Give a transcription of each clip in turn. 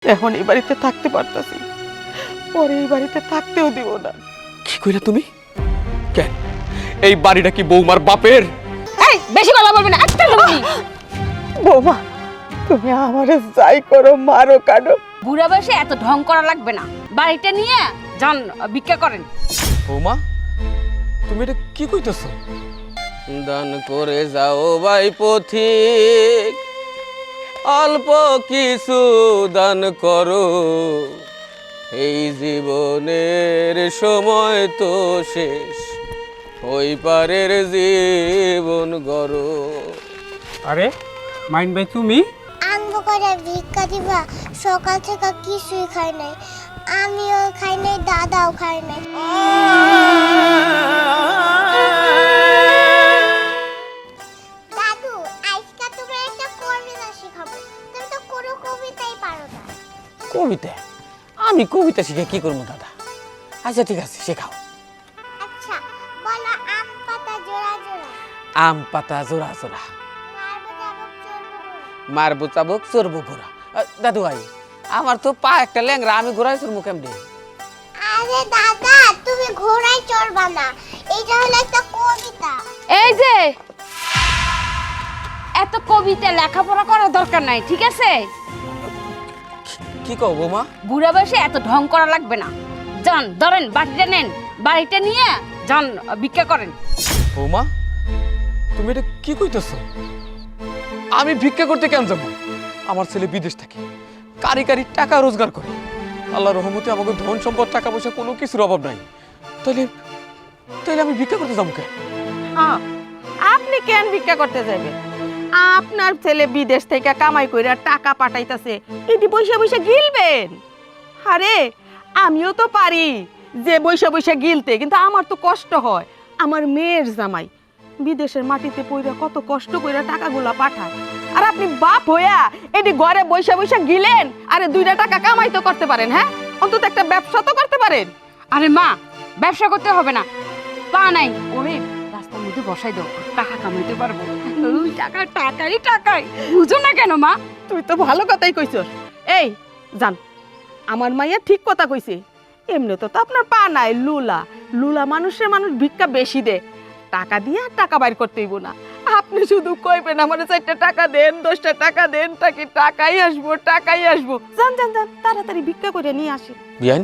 এখন এই বাড়িতে থাকতে পারতাছি, পরে এই বাড়িতে থাকতেও দিব না। কি কইলা তুমি? কেন এই বাড়িটা কি বৌমার বাপের? এই বেশি কথা বলবি না, একটা লবি। বৌমা, তুমি আমারে যাই করো, মারো কাটো, বুড়া বয়সে এত ঢং করা লাগবে না। বাড়িটা নিয়ে যান ভিক্ষা করেন। বৌমা, তুমি এটা কি কইতেছ? দান করে যাও ভাই পথিক, অল্প কিছু দান করো, এই জীবনের সময় তো শেষ, ওই পারের জীবন গড়ো। আরে মাইন ভাই, তুমি আনবো করে ভিক্ষা দিবা? সকাল থেকে কিছুই খাই নাই, আমিও খাই নাই, দাদাও খাই নাই। দাদু, আজকে তুমি একটা কবিতা শিখাবো। তুমি তো কোনো কবিতাই পারো না। কবিতা? আমি কবিতা শিখে কি করবো দাদা? আচ্ছা ঠিক আছে, শেখাও। আচ্ছা বলো, আম পাতা জোড়া জোড়া, আম পাতা জোড়া জোড়া, মারবো চাবুক চড়বো মারবো চাবুক চড়বো ঘোড়া। ঘোড়া। দাদু ভাই, আমার তো পা একটা ল্যাংরা, আমি ঘোড়ায় চড়বো কেমনে? আরে দাদা, তুমি ঘোড়ায় চড়বা না, এটা হলো একটা কবিতা। এই যে এত কবিতা লেখাপড়া করার দরকার নাই, ঠিক আছে? কি কও বৌমা? বুড়া বয়সে এত ঢং করা লাগবে না। যান ধরেন বাড়িটা নেন, বাড়িটা নিয়ে যান ভিক্ষা করেন। বৌমা, তুমি এটা কি কইতেছ? আমি ভিক্ষা করতে কেন যাবো? আমার ছেলে বিদেশ থাকে, কারি কারি টাকা রোজগার করে। আল্লাহ রহমতে আমাকে ধন সম্পদ টাকা পয়সা কোনো কিছুর অভাব নাই। তাহলে তাহলে আমি ভিক্ষা করতে যাবো কেন? আপনি কেন ভিক্ষা করতে যাবেন? আপনার ছেলে বিদেশ থেকে কামাই কইরা টাকা পাঠাইতাছে, এটি বৈশা বৈশা গিলবেন? আরে আমিও তো পারি যে বৈশা বৈশা গিলতে, কিন্তু আমার তো কষ্ট হয়। আমার মেয়ের জামাই বিদেশের মাটিতে পইরা কত কষ্ট কইরা টাকাগুলা পাঠায়, আর আপনি বাপ হইয়া এটি ঘরে বৈশা বৈশা গিলেন? আরে দুইটা টাকা কামাই তো করতে পারেন, হ্যাঁ? অন্তত একটা ব্যবসা তো করতে পারেন। আরে মা, ব্যবসা করতে হবে না, পা নাই ওরে রাস্তার মধ্যে বসাই দাও, টাকা কামাইতে পারবো। ওই টাকা টাকাই টাকাই, বুঝো না কেন মা? তুই তো ভালো কথাই কইছস। এই জান, আমার মাইয়া ঠিক কথা কইছে। এমনি তো আপনার পা নাই, লুলা লুলা মানুষের মানুষ ভিক্ষা বেশি দে, টাকা দিয়ে আর টাকা বাইর করতে হইব না। আপনি শুধু কইবেন আমার 4টা টাকা দেন, 10টা টাকা দেন, তাকে টাকাই আসবো টাকাই আসবো। যান যান যান, তাড়াতাড়ি ভিক্ষা করে নিয়ে আসি। বিয়ান,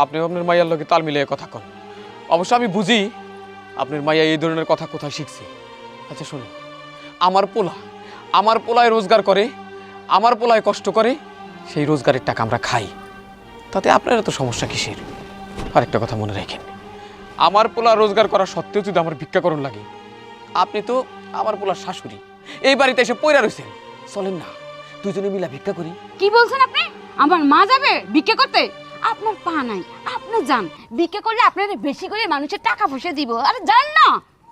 আপনি আপনার মাইয়ার লগে তাল মিলিয়ে কথা কন। অবশ্য আমি বুঝি আপনার মাইয়া এই ধরনের কথা কোথায় শিখছে। আচ্ছা শুনুন, আমার পোলায় রোজগার করে, আমার পোলায় কষ্ট করে, সেই রোজগারের টাকা আমরা খাই, তাতে আপনার এত সমস্যা কিসের? আরেকটা কথা মনে রাখেন, আমার পোলা রোজগার করা সত্ত্বেও যদি আমার ভিক্ষাকরণ লাগে, আপনি তো আমার পোলার শাশুড়ি, এই বাড়িতে এসে পয়রা রয়েছেন। চলেন না দুজনে মিলা ভিক্ষা করি। কি বলছেন আপনি? আমার মা যাবে ভিক্ষা করতে? আপনার পা নাই, আপনি যান, ভিক্ষা করলে আপনার বেশি করে মানুষের টাকা পয়সা দিব। আরে যান না।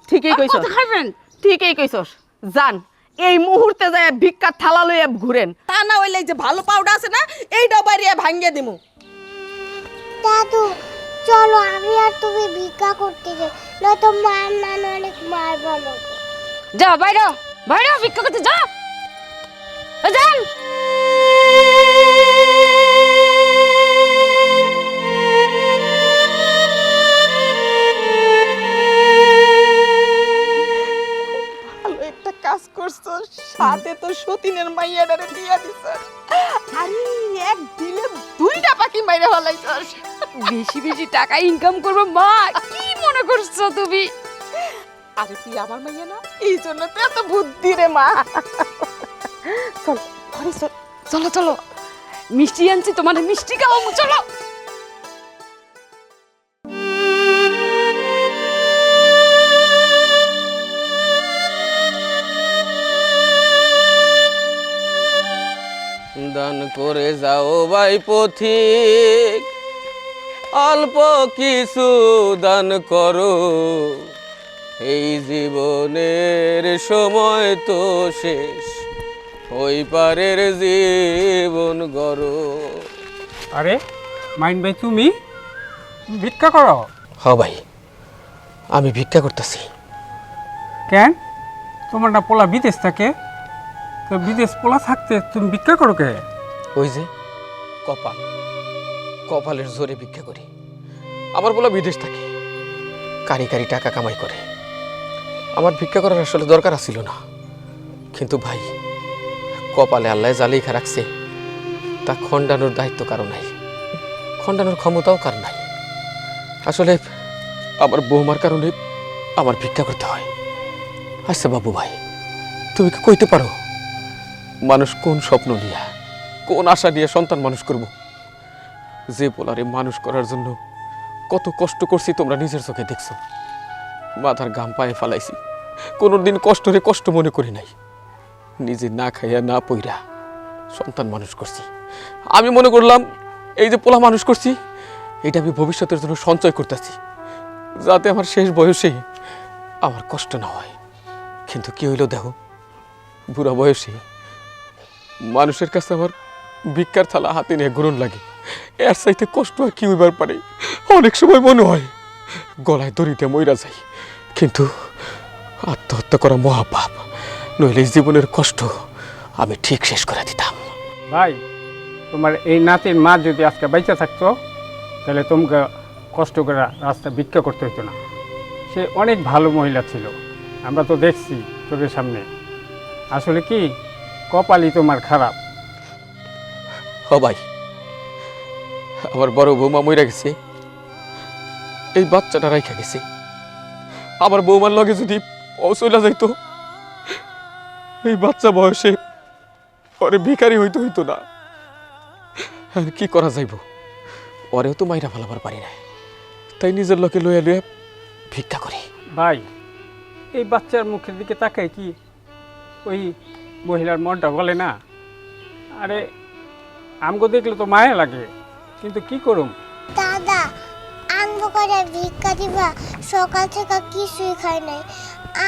ঠিকই কইছস, কত খাবেন? ঠিকই কইছস। যান, এই মুহূর্তে যায় ভিক্ষার থালা লইয়া ঘুরেন, তা না হইলে যে ভালো পাউডার আছে না, এইটাও বাড়িয়ে ভাঙ্গিয়ে দিমু। দাদু চলো, আমি আর তুমি ভিক্ষা করতে যাই, নয়তো মার নানা অনেক মারবো আমাকে। যাও বাইরে, বাইরে ভিক্ষা করতে যাও, যান। ভালো একটা কাজ করছো, সাথে তো সতীনের মাইয়াটারে দিয়া দিছ। আরে এক দিলে 2টা পাখি মাইরা ফলাইছস। বেশি বেশি টাকা ইনকাম করবো মা, কি মনে করছো তুমি? আরে তুই আমার মাইয়া না, এই জন্য তো এত বুদ্ধি রে মা। চল ঘরে চল। চলো চলো, মিষ্টি আনছি, তোমার মিষ্টি খাওয়াবো, চলো। দান করে যাও ভাই পথিক, অল্প কিছু দান করো, এই জীবনের সময় তো শেষ, ওই পারের জীবন গড়ো। আরে মাইন ভাই, তুমি ভিক্ষা করো? হ ভাই, আমি ভিক্ষা করতেছি। কেন? তোমার না পোলা বিদেশ থাকে, তো বিদেশ পোলা থাকতে তুমি ভিক্ষা করো কে? ওই যে কপাল, কপালের জোরে ভিক্ষা করি। আমার বলা বিদেশ থাকে, কারি কারি টাকা কামাই করে। আমার ভিক্ষা করার আসলে দরকার ছিল না, কিন্তু ভাই কপালে আল্লাহ যা লেখা রাখছে তা খণ্ডানোর দায়িত্ব কারো নাই, খণ্ডানোর ক্ষমতাও কার নাই। আসলে আমার বৌমার কারণে আমার ভিক্ষা করতে হয়। আচ্ছা বাবু ভাই, তুমি কি কইতে পারো মানুষ কোন স্বপ্ন নিয়ে, কোন আশা নিয়ে সন্তান মানুষ করব? যে পোলারে মানুষ করার জন্য কত কষ্ট করছি তোমরা নিজের চোখে দেখছো। মাথার ঘাম পায়ে ফালাইছি, কোনোদিন কষ্টরে কষ্ট মনে করি নাই। নিজে না খাইয়া না পইরা সন্তান মানুষ করছি। আমি মনে করলাম এই যে পোলা মানুষ করছি এটা আমি ভবিষ্যতের জন্য সঞ্চয় করতেছি, যাতে আমার শেষ বয়সে আমার কষ্ট না হয়। কিন্তু কি হইল দেখো, বুড়া বয়সে মানুষের কাছে আমার ভিক্ষার থালা হাতে নিয়ে ঘুরন লাগে। এর চাইতে কষ্ট আর কি হইবার পারে? অনেক সময় মনে হয় গলায় দড়িতে মইরা যাই, কিন্তু আত্মহত্যা করা মহাপাপ, নইলে জীবনের কষ্ট আমি ঠিক শেষ করে দিতাম। ভাই, তোমার এই নাতির মা যদি আজকে বাইচা থাকতো তাহলে তোমাকে কষ্ট করে রাস্তা ভিক্ষা করতে হতো না। সে অনেক ভালো মহিলা ছিল, আমরা তো দেখছি চোখের সামনে। আসলে কি কপালই তোমার খারাপ। হ ভাই, আমার বড় বৌমা মইরা গেছে, এই বাচ্চাটা রাইখা গেছে। আমার বৌমার লগে যদি ও চলে যাইতো, এই বাচ্চা বয়সে পরে ভিখারি হইতো না। আর কি করা যাইব, ওরেও তো মাইরা ফেলাবার পারি না, তাই নিজের লোকে লইয়া লইয়া ভিক্ষা করি। ভাই, এই বাচ্চার মুখের দিকে তাকাই কি ওই মহিলার মনটা বলে না? আরে আমগো দেখলে তো মায়া লাগে, কিন্তু কি করুম। দাদা আনবো করে ভিক্ষা দিবা, সকাল থেকে কিছুই খাই নাই,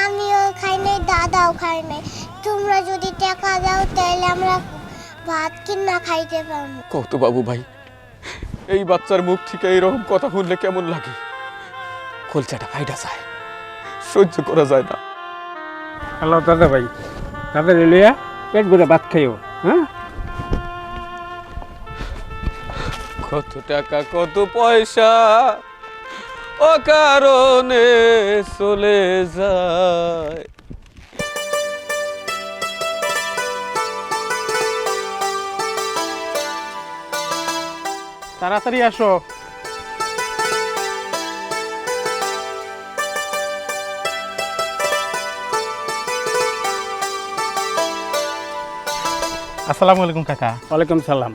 আমিও খাই নাই, দাদাও খাই নাই। তোমরা যদি টাকা দাও তাহলে আমরা ভাত কিনা খাইতে পারবো। কত বাবু ভাই, এই বাচ্চার মুখ থেকে এইরকম কথা শুনলে কেমন লাগে? কলচাটা ফাইটা যায়, সহ্য করা যায় না। হ্যালো দাদা ভাই, দাদা লিয়া পেট ভরে ভাত খাইও। হ্যাঁ, কত টাকা কত পয়সা ও কারণে চলে যায়। তাড়াতাড়ি আসো। আসসালামু আলাইকুম কাকা। ওয়ালাইকুম সালাম।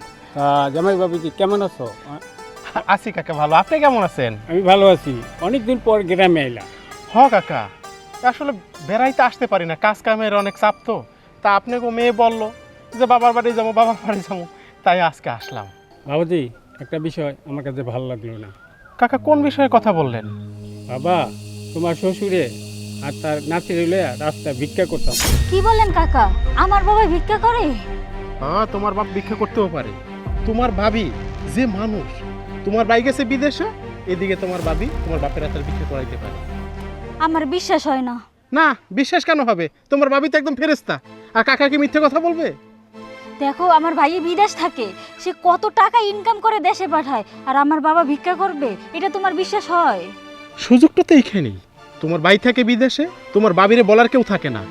জামাই বাবুজি কেমন আছো? আছি কাকা, ভালো। আপনি কেমন আছেন? আমি ভালো আছি। অনেকদিন পর গ্রামে এলাম। হ কাকা, আসলে বেড়াইতে আসতে পারি না, কাজ কামের অনেক চাপ তো। তা আপনাকে মেয়ে বললো যে বাবার বাড়ি যাবো, তাই আজকে আসলাম। বাবুজি, একটা বিষয় আমার কাছে ভালো লাগলো না। কাকা, কোন বিষয়ে কথা বললেন? বাবা, তোমার শ্বশুরে আর তার নাতির লইয়া রাস্তা ভিক্ষা করতাম। কি বলেন কাকা, আমার বাবা ভিক্ষা করে? হ্যাঁ, তোমার বাপ ভিক্ষা করতেও পারে। তোমার ভাবি যে মানুষ, তোমার ভাই গেছে বিদেশে, এদিকে তোমার ভাবি তোমার বাপের হাতের ভিক্ষা করাইতে পারে। আমার বিশ্বাস হয় না। না, বিশ্বাস কেন হবে? তোমার ভাবি তো একদম ফেরেস্তা, আর কাকা কি মিথ্যে কথা বলবে? দেখো, আমার ভাই বিদেশ থাকে, সে কত টাকা ইনকাম করে দেশে পাঠায়, আর আমার বাবা ভিক্ষা করবে, এটা তোমার বিশ্বাস হয়? সুযোগটা তো এইখানেই। তোমার ভাই থাকে বিদেশে, তোমার বাবিরে বলার কেউ থাকে না,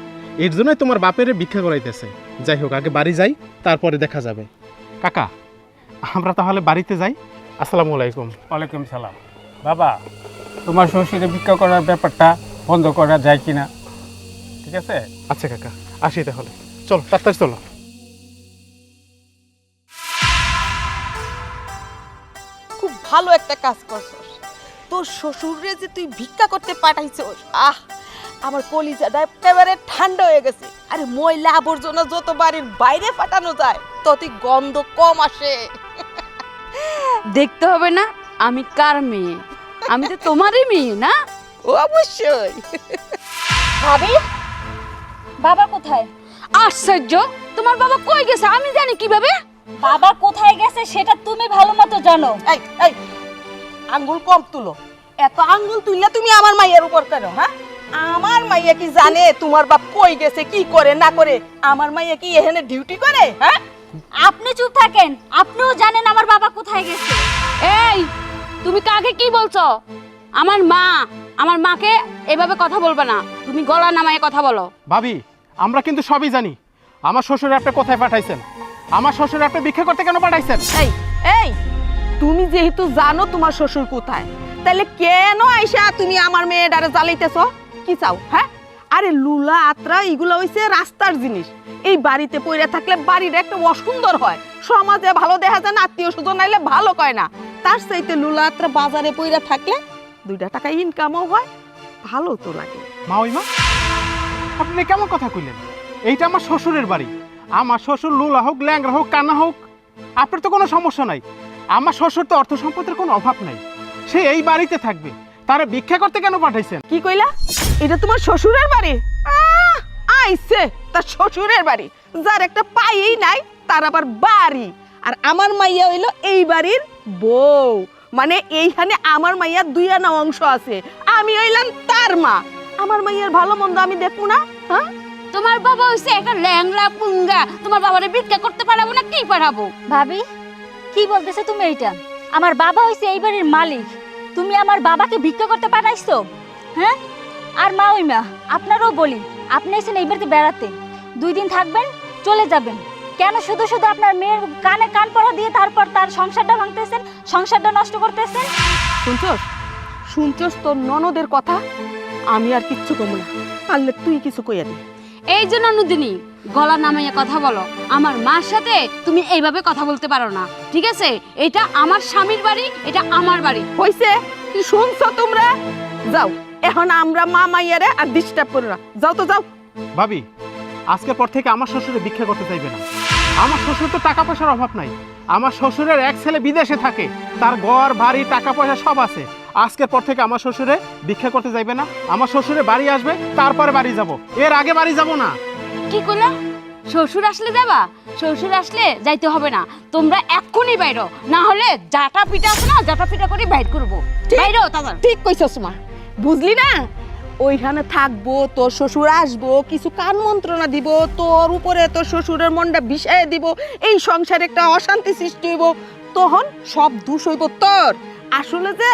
এর জন্যই তোমার বাপেরে ভিক্ষা করাইতেছে। যাই হোক, আগে বাড়ি যাই, তারপরে দেখা যাবে। কাকা, আমরা তাহলে বাড়িতে যাই। আসসালামু আলাইকুম। ওয়ালাইকুম সালাম। বাবা, তোমার শ্বশুরে ভিক্ষা করার ব্যাপারটা বন্ধ করা যায় কিনা? ঠিক আছে? আচ্ছা কাকা, আসি তাহলে। চলো, তাড়াতাড়ি চলো। খুব ভালো একটা কাজ করছস, তোর শ্বশুরে যে তুই ভিক্ষা করতে পাঠাইছস, আমার কলিজাটা একেবারে ঠান্ডা হয়ে গেছে। আরে ময়লা আবর্জনা যত বাড়ির বাইরে পাঠানো যায় ততই গন্ধ কম আসে। দেখতে হবে না আমি কার মেয়ে? আমি তো তোমারই মেয়ে না? ও অবশ্যই। ভাবি, বাবা কোথায়? আশ্চর্য, তোমার বাবা কই গেছে আমি জানি কিভাবে? বাবা কোথায় গেছে সেটা তুমি ভালো মতো জানো। এই এই আঙ্গুল কম তুলো, এত আঙ্গুল তুললে তুমি আমার মাইয়ের উপর কেন? হ্যাঁ, আমার মাইয়া কি জানে তোমার বাপ কই গেছে, কি করে না করে? আমার মাইয়া কি এখানে ডিউটি করে? হ্যাঁ, আপনি চুপ থাকেন, আপনিও জানেন আমার বাবা কোথায় গেছে। এই তুমি কাকে কি বলছো? আমার মা, আমার মাকে এভাবে কথা বলবে না, তুমি গলা নামায়ে কথা বলো। ভাবি, আমরা কিন্তু সবই জানি আমার শ্বশুর আপনি কোথায় পাঠাইছেন। আমার শ্বশুর আপনি ভিক্ষা করতে কেন পাঠাইছেন? এই এই তুমি যেহেতু জানো তোমার শ্বশুর কোথায়, তাহলে কেন আইসা তুমি আমার মেয়েটারে জ্বালাইতেছো? কি চাও? হ্যাঁ, আরে লুলা আত্রা এগুলো হইছে রাস্তার জিনিস। এই বাড়িতে পইরা থাকলে বাড়ির একটা অসুন্দর হয়, সমাজে ভালো দেখা যায় না, আত্মীয় স্বজন নাইলে ভালো কয় না। তার চাইতে লুলা আত্রা বাজারে পইরা থাকলে 2 টাকা ইনকামও হয়, ভালো তো লাগে। মা ওই মা, আপনি কেমন কথা কইলেন? এইটা আমার শ্বশুরের বাড়ি। আমার শ্বশুর লুলা হোক, ল্যাংরা হোক, কান্না হোক, আপনার তো কোনো সমস্যা নাই। আমার শ্বশুর তো অর্থ সম্পদের কোনো অভাব নাই, সে এই বাড়িতে থাকবে। তারা ভিক্ষা করতে কেন পাঠাইছেন? কি কইলা? এটা তোমার শ্বশুরের বাড়ি? আইছে তার শ্বশুরের বাড়ি, যার একটা পাইই নাই তার আবার বাড়ি। আর আমার মাইয়া হইলো এই বাড়ির বউ, মানে এইখানে আমার মাইয়ার 2 আনা অংশ আছে। আমি হইলাম তার মা, আমার মাইয়ার ভালো মন্দ আমি দেখবো না? হ্যাঁ, তোমার বাবা হইছে একটা ল্যাংড়া পুঙ্গা, তোমার বাবারে ভিক্ষা করতে পারাবো না কি পারাবো? ভাবি, কি বলতেছো তুমি এইটা? আমার বাবা হইছে এই বাড়ির মালিক, তুমি আমার বাবাকে ভিক্ষা করতে পাঠাইছো? হ্যাঁ? আর মা ওই মা, আপনারও বলি, আপনি এসেছেন এই বাড়িতে বেড়াতে, 2 দিন থাকবেন চলে যাবেন। কেন শুধু শুধু আপনার মেয়ের কানে কান পড়া দিয়ে তারপর তার সংসারটা ভাঙতেছেন, সংসারটা নষ্ট করতেছেন? শুনছস? শুনছস তোর ননদের কথা? আমি আর কিচ্ছু কমু না, পারলে তুই কিছু কইয়া দে। এই জন্য নন্দিনী, গলা নামাইয়া কথা বলো। আমার মার সাথে তুমি এইভাবে কথা বলতে পারো না, ঠিক আছে? এটা আমার স্বামীর বাড়ি, এটা আমার বাড়ি। হইছে? শুনছো তোমরা? যাও, এখন আমরা মা মাইয়ারে আর ডিস্টার্ব করো না, যাও তো যাও। ভাবি, আজকের পর থেকে আমার শ্বশুরে ভিক্ষা করতে চাইবে না। আমার শ্বশুর তো টাকা পয়সার অভাব নাই। আমার শ্বশুরের এক ছেলে বিদেশে থাকে, তার ঘর বাড়ি টাকা পয়সা সব আছে। আজকের পর থেকে আমার শ্বশুরে ভিক্ষা করতে যাইবে না। আমার শ্বশুরে বাড়ি আসবে, তারপরে বাড়ি যাব, এর আগে বাড়ি যাব না। কি কইলা? শ্বশুর আসলে যাবা? শ্বশুর আসলে যাইতে হবে না, তোমরা এক্ষুনি বাইরো, না হলে জাটা পিঠা আছে না, জাটা পিঠা করে বাইর করবো। বাইরো তাদের। ঠিক কইছস মা, বুঝলি না? ওইখানে থাকবো, তোর শ্বশুর আসবো, কিছু কান মন্ত্রণা দিব, তোর উপরে তোর শ্বশুরের মনটা বিষায় দিব, এই সংসারে একটা অশান্তি সৃষ্টি হইব, তখন সব দোষ হইব তোর। আসলে যে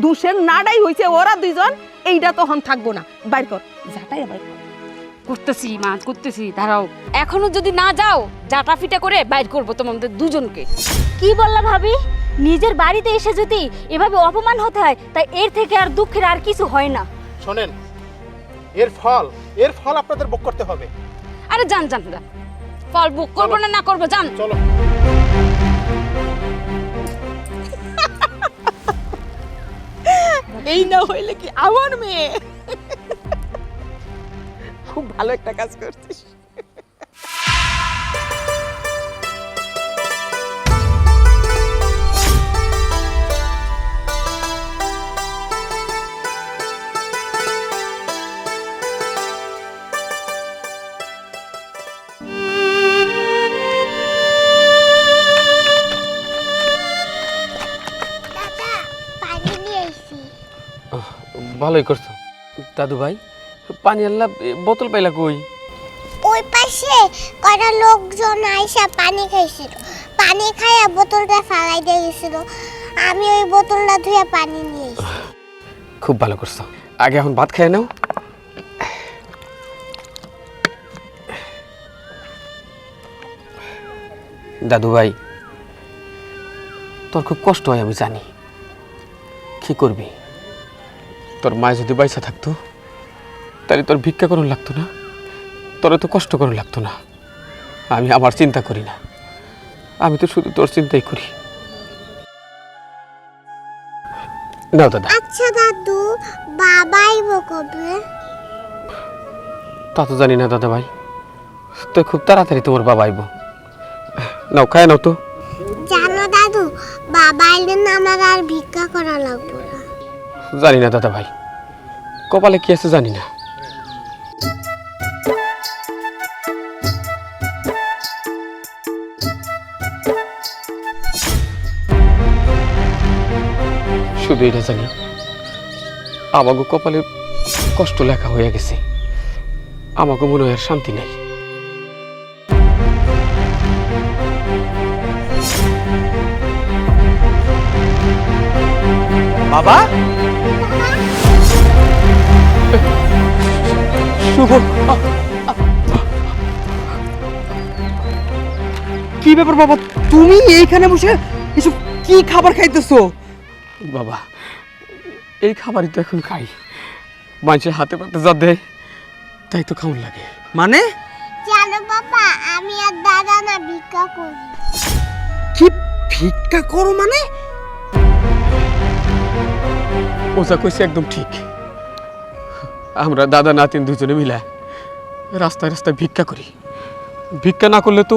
দোষের নাড়াই হইছে ওরা 2 জন, এইটা তখন থাকবো না। বাইর কর, যাটাই বাইর কর। করতেছি মা, করতেছি, দাঁড়াও। এখনো যদি না যাও, জাটা পিঠা করে বাইর করবো তোমাদের দুজনকে। কি বললা ভাবি? নিজের বাড়িতে এসে যদি এভাবে অপমান হতে হয়, তাই এর থেকে আর দুঃখের আর কিছু হয় না। শোনেন, এর ফল আপনাদের ভোগ করতে হবে। আরে যান যান যান, ফল বুক করবো না, না করবো, যান। চলো। এই না হইলে কি আমার মেয়ে? খুব ভালো একটা কাজ করছিস। দাদা, পানি নিয়ে আইছি। ভালোই করছো। দাদু ভাই, পানি আনলা, বোতল পাইলা কই? ওই পাশে কটা লোকজন আইসা পানি খাইছিল, পানি খাইয়া বোতলটা ফালাই দিয়ে গেছিল, আমি ওই বোতলটা ধুয়ে পানি নিয়ে আইছি। খুব ভালো করছো। আগে এখন ভাত খেয়ে নাও। দাদু ভাই, তোর খুব কষ্ট হয় আমি জানি, কি করবি? তোর মা যদি বাইসা থাকতো তাহলে তোর ভিক্ষা করুন লাগতো না, তোর তো কষ্ট করুন লাগতো না। আমি আমার চিন্তা করি না, আমি তো শুধু তোর চিন্তাই করি। নাও দাদা। আচ্ছা দাদু, বাবা আইব কবে? তা তো জানি না দাদা ভাই, তো খুব তাড়াতাড়ি তোমার বাবা আইব। নাও, খায় নাও তো। জানো দাদু, বাবা আইলে না আমার আর ভিক্ষা করা লাগবে না। জানি না দাদা ভাই, কপালে কি আছে জানি না। শুধু এটা জানি, আমাকে কপালে কষ্ট লেখা হয়ে গেছে, আমাকে মনে হয় আর শান্তি নাই। বাবা শুভ, কি ব্যাপার বাবা, তুমি এইখানে বসে এসব কি খাবার খাইতেছো? বাবা এই খাবারই তো এখন খাই, মানুষের হাতে পাতে যা দেয় তাই তো খাওয়ার লাগে। মানে জানো বাবা, আমি আর দাদা না ভিক্ষা করি। কি ভিক্ষা করো মানে? ও যা কইছে একদম ঠিক। আমরা দাদা নাতিন দুজনে মিলে রাস্তায় রাস্তায় ভিক্ষা করি। ভিক্ষা না করলে তো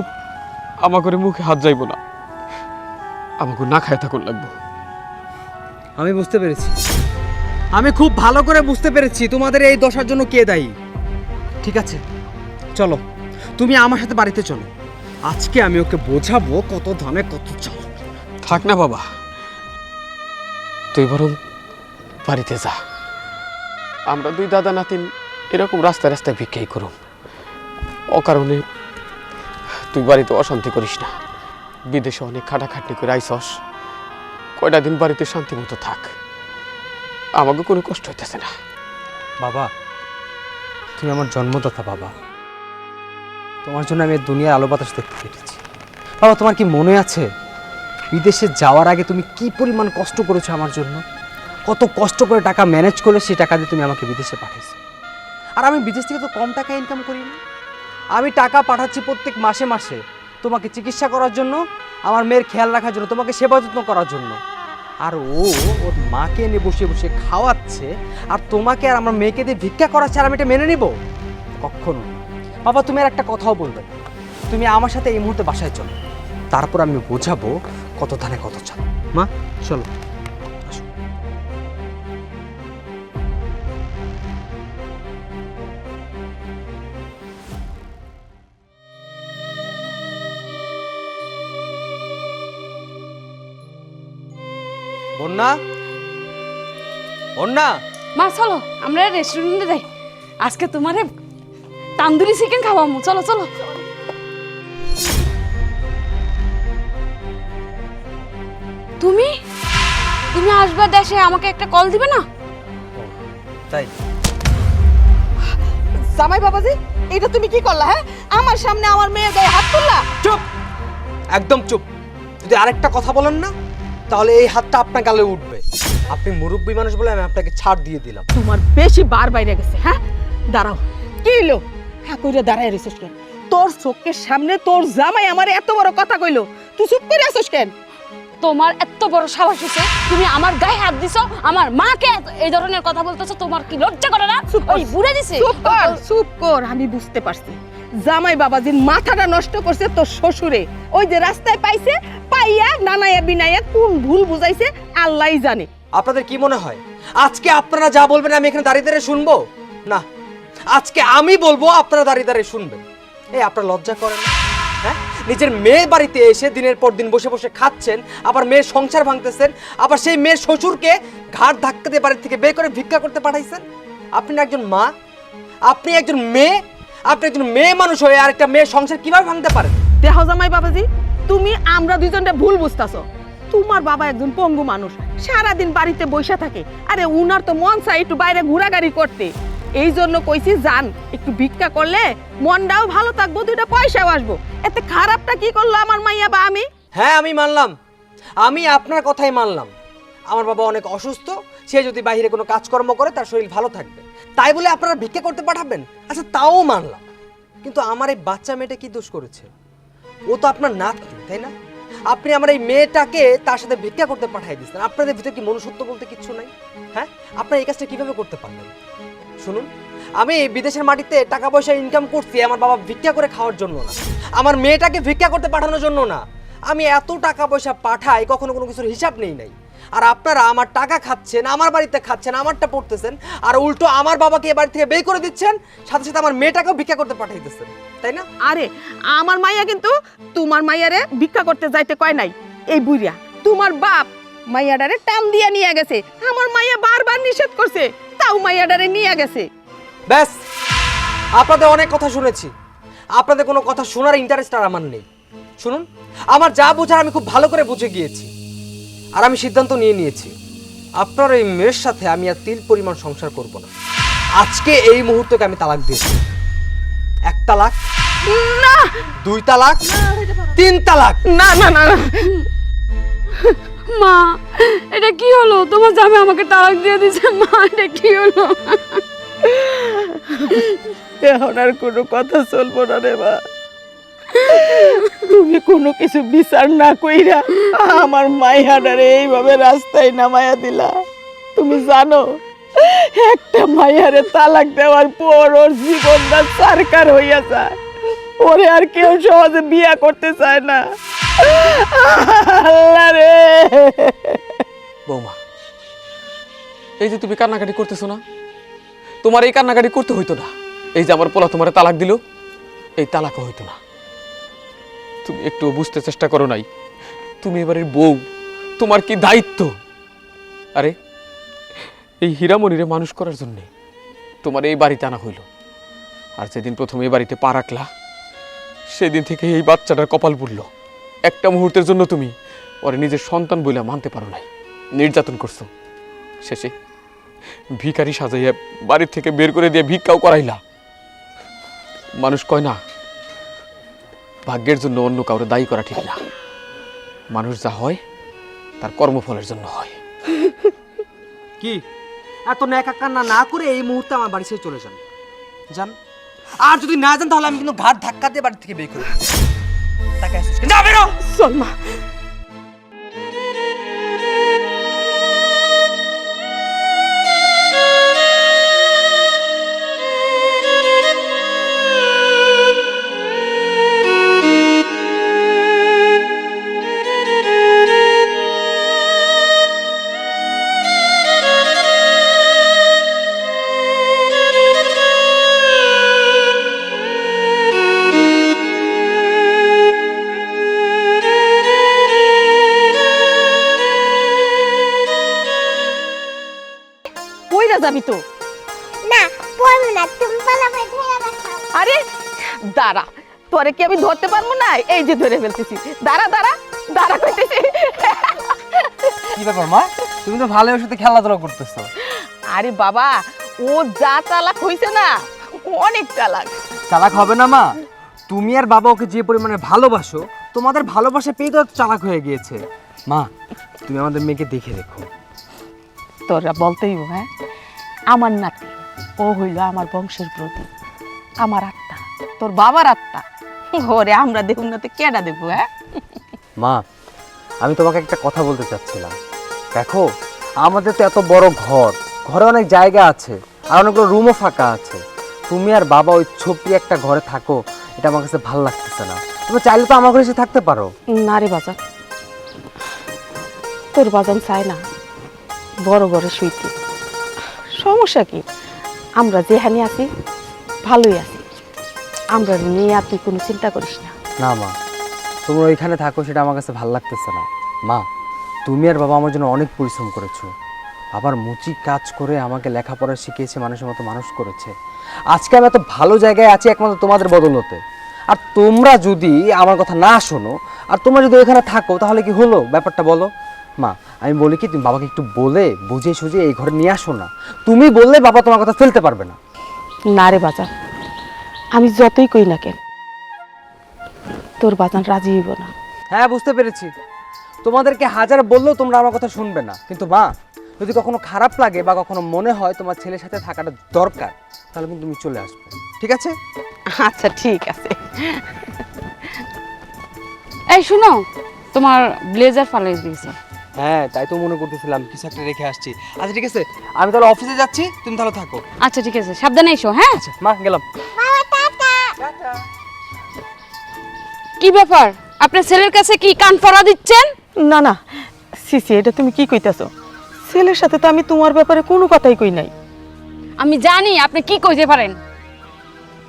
আমার করে মুখে হাত যাইব না, আমাকে না খায় থাকুন লাগবো। আমি বুঝতে পেরেছি, আমি খুব ভালো করে বুঝতে পেরেছি তোমাদের এই দশার জন্য কে দায়ী। ঠিক আছে চলো, তুমি আমার সাথে বাড়িতে চলো, আজকে আমি ওকে বোঝাবো কত ধানে কত চাল। থাক না বাবা, তুই বরং বাড়িতে যা। আমরা দুই দাদা নাতিন এরকম রাস্তায় রাস্তায় ভিক্ষাই করুম। অকারণে তুই বাড়িতে অশান্তি করিস না। বিদেশে অনেক খাটাখাটনি করে আইসস, কয়টা দিন বাড়িতে শান্তি মতো থাক, আমাকে কোনো কষ্ট হইতেছে না। বাবা তুমি আমার জন্মদাতা বাবা, তোমার জন্য আমি দুনিয়ার আলো বাতাস দেখতে পেরেছি। বাবা তোমার কি মনে আছে বিদেশে যাওয়ার আগে তুমি কি পরিমাণ কষ্ট করেছো আমার জন্য? কত কষ্ট করে টাকা ম্যানেজ করে সেই টাকা দিয়ে তুমি আমাকে বিদেশে পাঠিয়েছো। আর আমি বিদেশ থেকে তো কম টাকা ইনকাম করি না, আমি টাকা পাঠাচ্ছি প্রত্যেক মাসে মাসে তোমাকে চিকিৎসা করার জন্য, আমার মেয়ের খেয়াল রাখার জন্য, তোমাকে সেবা যত্ন করার জন্য। আর ও ওর মাকে এনে বসে বসে খাওয়াচ্ছে, আর তোমাকে আর আমার মেয়েকে দিয়ে ভিক্ষা করাচ্ছে, আর আমি এটা মেনে নিব? কখনো না। বাবা তুমি আর একটা কথাও বলবে না, তুমি আমার সাথে এই মুহূর্তে বাসায় চলো, তারপর আমি বোঝাবো কত ধানে কত চাল। মা চলো। বন্যা, বন্যা, মা চলো আমরা রেস্টুরেন্টে যাই, আজকে তোমারে তান্দুরি চিকেন খাওয়ামু। চলো চলো। তুমি তুমি আসবা দেশে, আমাকে একটা কল দিবে না? তাই জামাই বাবাজি, এটা তুমি কি করলা? হ্যাঁ, আমার সামনে আমার মেয়ের গায়ে হাত তুললা। চুপ, একদম চুপ। যদি আরেকটা কথা বলেন না তাহলে এই হাতটা আপনার গালে উঠবে। আপনি মুরব্বী মানুষ বলে আমি আপনাকে ছাড় দিয়ে দিলাম। তোমার বেশি বার বাইরে গেছে। হ্যাঁ, দাঁড়াও। কি হইলো? হ্যাঁ কইরা দাঁড়ায় রইছিস কেন? তোর চোখের সামনে তোর জামাই আমার এত বড় কথা কইলো, তুই চুপ করে আছিস কেন? তোমার এত বড় সাহস হয়েছে, তুমি আমার গায়ে হাত দিছো, আমার মাকে এই ধরনের কথা বলতেছো, তোমার কি লজ্জা করে না? ওই বুড়ে দিছে। চুপ কর, চুপ কর। আমি বুঝতে পারছি জামাই বাবাজির মাথাটা নষ্ট করছে তোর শ্বশুরে। ওই যে রাস্তায় পাইছে, পাইয়া নানায়া বিনাইয়া কোন ভুল বুঝাইছে আল্লাহই জানে। আপনাদের কি মনে হয় আজকে আপনারা যা বলবেন আমি এখানে দাঁড়িয়ে দাঁড়িয়ে শুনবো? না, আজকে আমি বলবো, আপনারা দাঁড়িয়ে দাঁড়িয়ে শুনবেন। এই আপনারা লজ্জা করেন না? হ্যাঁ, নিজের মেয়ের বাড়িতে এসে দিনের পর দিন বসে বসে খাচ্ছেন, আবার মেয়ের সংসার ভাঙতেছেন, আবার সেই মেয়ের শ্বশুরকে ঘাড় ধাক্কা দিয়ে বাড়ি থেকে বের করে ভিক্ষা করতে পাঠাইছেন। আপনি না একজন মা, আপনি একজন মেয়ে, আপনি একজন মেয়ে মানুষ হয়ে আরেকটা মেয়ের সংসার কিভাবে ভাঙতে পারেন? দেখো জামাই বাবাজি, তুমি আমরা দুইজনটা ভুল বুঝতাছো। তোমার বাবা একজন পঙ্গু মানুষ, সারাদিন বাড়িতে বসে থাকে। আরে উনার তো মন চাই একটু বাইরে ঘোরাঘুরি করতে। এই জন্য কইছি যান, একটু ভিক্ষা করলে মনটাও ভালো থাকবো, দুইটা পয়সাও আসবো। এতে খারাপটা কি করলো আমার মাইয়া বা আমি? হ্যাঁ আমি মানলাম, আমি আপনার কথাই মানলাম। আমার বাবা অনেক অসুস্থ, সে যদি বাইরে কোনো কাজকর্ম করে তার শরীর ভালো থাকবে, তাই বলে আপনারা ভিক্ষা করতে পাঠাবেন? আচ্ছা তাও মানলাম, কিন্তু আমার এই বাচ্চা মেয়েটা কি দোষ করেছে? ও তো আপনার নাতনি, তাই না? আপনি আমার এই মেয়েটাকে তার সাথে ভিক্ষা করতে পাঠিয়ে দিচ্ছেন। আপনাদের ভিতরে কি মনুষ্যত্ব বলতে কিচ্ছু নাই? হ্যাঁ, আপনারা এই কাজটা কিভাবে করতে পারলেন? শুনুন, আমি বিদেশের মাটিতে টাকা পয়সা ইনকাম করছি আমার বাবা ভিক্ষা করে খাওয়ার জন্য না, আমার মেয়েটাকে ভিক্ষা করতে পাঠানোর জন্য না। আমি এত টাকা পয়সা পাঠাই, কখনো কোনো কিছুর হিসাব নেই নাই। আর আপনারা আমার টাকা খাচ্ছেন, আমার বাড়িতে খাচ্ছেন, আমারটা পড়তেছেন, আর উল্টো আমার বাবাকে এ বাড়ি থেকে বের করে দিচ্ছেন, সাথে সাথে আমার মেয়েটাকেও ভিক্ষা করতে পাঠাইতেছেন, তাই না? আরে আমার মাইয়া কিন্তু তোমার মাইয়ারে ভিক্ষা করতে যাইতে কয় নাই। এই বুইড়া তোমার বাপ মাইয়াডারে টান দিয়া নিয়ে গেছে। আমার মাইয়া বারবার নিষেধ করছে, তাও মাইয়াডারে নিয়ে গেছে। ব্যাস, আপনাদের অনেক কথা শুনেছি, আপনাদের কোনো কথা শোনার ইন্টারেস্ট আর আমার নেই। শুনুন, আমার যা বোঝার আমি খুব ভালো করে বুঝে গিয়েছি, আর আমি সিদ্ধান্ত নিয়ে নিয়েছি। আপনার এই মেয়ের সাথে আমি আর তিল পরিমাণ সংসার করব না। আজকে এই মুহূর্তকে আমি তালাক দিয়েছি। 1 তালাক, না 2 তালাক, 3 তালাক। না না না না। মা এটা কি হলো? তোমার জামাই আমাকে তালাক দিয়ে দিয়েছে। মা এটা কি হলো? এখন আর কোনো কথা চলবো না রে মা। তুমি কোনো কিছু বিচার না কইরা আমার মাইয়াডারে এইভাবে রাস্তায় নামায়া দিলা। তুমি জানো একটা মাইয়ারে তালাক দেওয়ার পর ওর জীবনটা সরকার হইয়া যায়, ওরে আর কেউ সহজে বিয়া করতে চায় না। আল্লাহ রে। বৌমা, এই যে তুমি কান্নাকাটি করতেছো না, তোমার এই কান্নাকাটি করতে হইতো না। এই যে আমার পোলা তোমার তালাক দিল, এই তালাকও হইতো না। তুমি একটু বুঝতে চেষ্টা করো নাই, তুমি এবারের বউ, তোমার কি দায়িত্ব। আরে এই হীরামণিরে মানুষ করার জন্যে তোমার এই বাড়িতে আনা হইল। আর যেদিন প্রথম এই বাড়িতে পা রাখলা, সেদিন থেকে এই বাচ্চাটার কপাল পুড়ল। একটা মুহূর্তের জন্য তুমি ওরে নিজের সন্তান বইলা মানতে পারো নাই, নির্যাতন করছো। শেষে ভিখারি সাজাইয়া বাড়ির থেকে বের করে দিয়ে ভিক্ষাও করাইলা। মানুষ কয় না, ভাগ্যের জন্য অন্য কাউরে দায়ী করা ঠিক না। মানুষ যা হয় তার কর্মফলের জন্য হয়। কি এত ন্যাকা কান্না না করে এই মুহূর্তে আমার বাড়ি ছেড়ে চলে যান। যান, আর যদি না যান তাহলে আমি কিন্তু ঘাট ধাক্কা দিয়ে বাড়ি থেকে বের করে দেব। তাকে আসিস না, বেরো। চল মা। কইরা যাবি তো? না পড়বো না, তুমি পালাবে ধরে রাখো। আরে দাঁড়া, তোরে কি আমি ধরতে পারবো না? এই যে ধরে ফেলতেছি। দাঁড়া দাঁড়া দাঁড়া কইতেছি। কি ব্যাপার মা, তুমি তো ভালো ওর সাথে খেলাধুলা করতেছো। আরে বাবা, ও যা চালাক হইছে না, অনেক চালাক। চালাক হবে না মা? তুমি আর বাবা ওকে যে পরিমাণে ভালোবাসো, তোমাদের ভালোবাসা পেয়ে তো চালাক হয়ে গিয়েছে। মা, তুমি আমাদের মেয়েকে দেখে দেখো। তোরা বলতেই হ্যাঁ, আমার নাতি ও হইল আমার বংশের প্রতীক, আমার আত্মা, তোর বাবার আত্মা। ওরে আমরা দেখুন না তো কেডা দেখবো? হ্যাঁ মা, আমি তোমাকে একটা কথা বলতে চাচ্ছিলাম। দেখো, আমাদের তো এত বড় ঘর, ঘরে অনেক জায়গা আছে, আর অনেকগুলো রুমও ফাঁকা আছে। তুমি আর বাবা ওই ছোট্ট একটা ঘরে থাকো, এটা আমার কাছে ভালো লাগতেছে না। তুমি চাইলে তো আমার ঘরে এসে থাকতে পারো। না রে বাজান, তোর বাজান চায় না বড় ঘরে শুইতে। সমস্যা কি? আমরা যেখানে আছি ভালোই আছি, আমরা নিয়ে আর তুই কোনো চিন্তা করিস না। না মা, তোমরা ওইখানে থাকো, সেটা আমার কাছে ভালো লাগতেছে না। মা, তুমি আর বাবা আমার জন্য অনেক পরিশ্রম করেছো, আবার মুচি কাজ করে আমাকে লেখাপড়া শিখিয়েছে, মানুষের মতো মানুষ করেছে। আজকে আমি এত ভালো জায়গায় আছি একমাত্র তোমাদের বদৌলতে। আর তোমরা যদি আমার কথা না শোনো, আর তোমরা যদি ওইখানে থাকো, তাহলে কি হলো? ব্যাপারটা বলো। মা, আমি বলি কি, তুমি বাবাকে একটু বলে বুঝিয়ে সুঝিয়ে এই ঘরে নিয়ে আসো না। তুমি বললে বাবা তোমার কথা ফেলতে পারবে না। না রে বাজান, আমি যতই কই না কেন, তোর বাজান রাজি হইব না। হ্যাঁ, বুঝতে পেরেছি। তোমাদেরকে হাজার বললেও তোমরা আমার কথা শুনবে না। কিন্তু মা, যদি কখনো খারাপ লাগে বা কখনো মনে হয় তোমার ছেলের সাথে থাকাটা দরকার, তাহলে কিন্তু তুমি চলে আসবে, ঠিক আছে? আচ্ছা ঠিক আছে। এই শুনো, তোমার ব্লেজার ফালাই দিয়েছে। হ্যাঁ, তাই তো মনে করতেছিলাম কিছু একটা রেখে আসছি। আচ্ছা ঠিক আছে, আমি তাহলে অফিসে যাচ্ছি, তুমি তাহলে থাকো। আচ্ছা ঠিক আছে, সাবধানে এসো। হ্যাঁ, আচ্ছা মা, গেলাম। কি ব্যাপার, আপনার ছেলের কাছে কি কান পড়া দিচ্ছেন? না না সিসি, এটা তুমি কি কইতাছো? ছেলের সাথে তো আমি তোমার ব্যাপারে কোনো কথাই কই নাই। আমি জানি আপনি কি কইতে পারেন,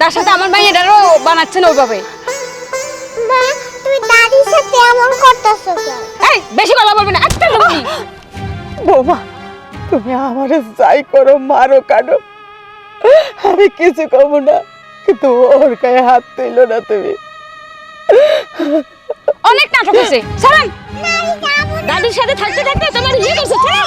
তার সাথে আমার মাইয়াটারও বানাচ্ছেন ওইভাবে। মা, তুমি দাদির সাথে এমন করতেছো কেন? এই বেশি কথা বলবেন না, একটা লোকই। বৌমা, তুমি আমারে যাই করো, মারো কাটো, আমি কিছু কমু না, কিন্তু ওর গায়ে হাত তুইলো না তুমি। অনেক নাটক হয়েছে, ছাড়েন। দাদির সাথে থাকতে থাকতে তোমার ইয়ে করছে, ছাড়েন।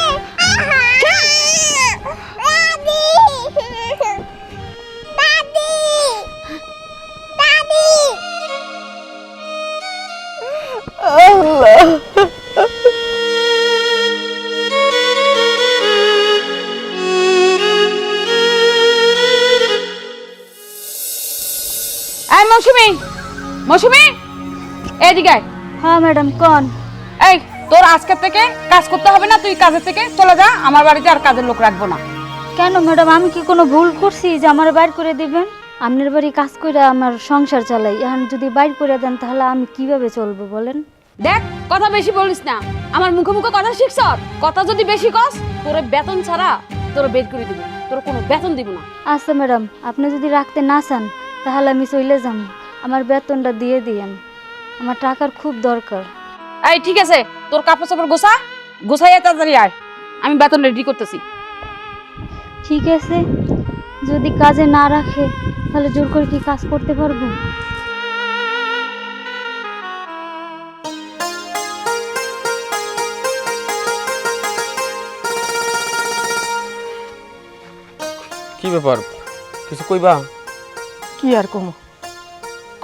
এদিকে আয়। হ্যাঁ ম্যাডাম কোন? এই তোর আজকে থেকে কাজ করতে হবে না, তুই কাজের থেকে চলে যা, আমার বাড়িতে আর কাজের লোক রাখবো না। কেন ম্যাডাম, আমি কি কোনো ভুল করছি যে আমার বাইর করে দিবেন? আপনার বাড়ি কাজ করে আমার সংসার চালাই, এখন যদি বাইর করে দেন তাহলে আমি কিভাবে চলবো বলেন? দেখ, কথা বেশি বলিস না, আমার মুখে মুখে কথা শিখছ। কথা যদি বেশি কস, তোর বেতন ছাড়া তোর বের করে দিব, তোর কোনো বেতন দিব না। আচ্ছা ম্যাডাম, আপনি যদি রাখতে না চান তাহলে আমি চলে যাম, আমার বেতনটা দিয়ে দিয়েন, আমার টাকার খুব দরকার। এই ঠিক আছে, তোর কাপড় চাপড় গোছাইয়া তাড়াতাড়ি আয়, আমি বেতন রেডি করতেছি। ঠিক আছে, যদি কাজে না রাখে তাহলে জোর করে কি কাজ করতে পারবো? কি ব্যাপার, কিছু কইবা? কি আর কমো,